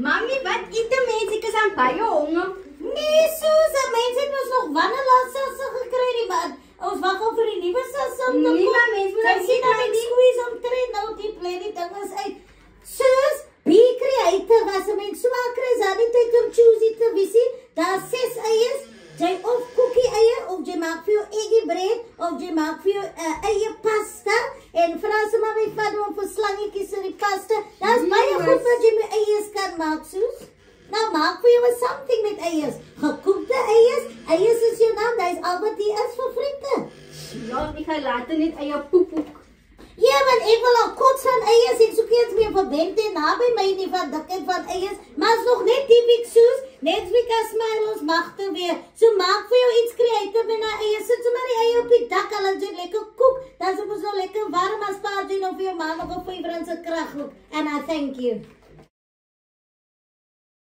Mami, wat eet die mens? Ek is aan baie honger. Nee, Suze, mense het ons nog wanneer laat salsa gekry die man. Ons wag al vir die nuwe salsa om te kom. Nee, maar mens moet Sy sien dat ek squeeze omtrent nou die plek die ding is uit. Suze, be creative as 'n mens swaar kry, is daar nie tyd om choosy te visie. Daar 6 eiers. Jy of cookie eier, of jy maak vir jou eggie bread, of jy maak vir jou eie pasta. En vra sy maar my vader om vir slangetjies in die pasta. Daar's baie goed wat jy met eiers kan maak, Soos. Nou maak vir jou something met eiers. Gekookte eiers. Eiers is jou naam, dat is al wat die is vir vrienden. Ja, ek gaan later net eie poepoek. Ja, want ek wil al kots van eiers. Ek soek eens meer van Bente na by my nie van dikheid van eiers. Maar is nog net die week, Soos. Next week as smile ons magte weer. So maak vir jou iets creative met na eiers. Sit sommer die eie op die dak al as jy lekker koek. Dan is ons nou lekker warm as paard jy nou vir jou man nog 'n 5 rand se krag ook. And I thank you.